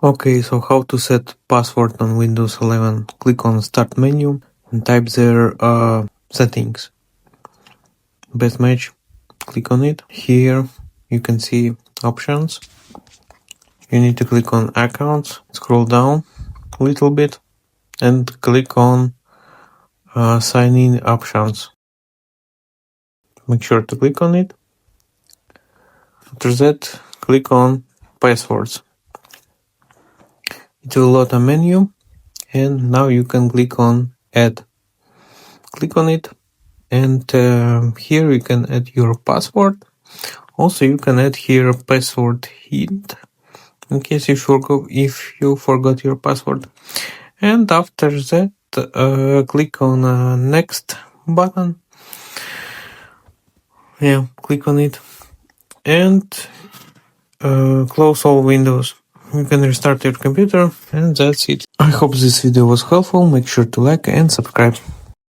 Okay, so how to set password on Windows 11? Click on Start menu and type there settings. Best match, click on it. Here you can see options. You need to click on accounts, scroll down a little bit and click on sign in options. Make sure to click on it. After that, click on passwords. It will load a menu and now you can click on add. Click on it and here you can add your password. Also you can add here a password hint in case if you forgot your password. And after that click on next button. Yeah, click on it and close all windows. You can restart your computer and that's it. I hope this video was helpful. Make sure to like and subscribe.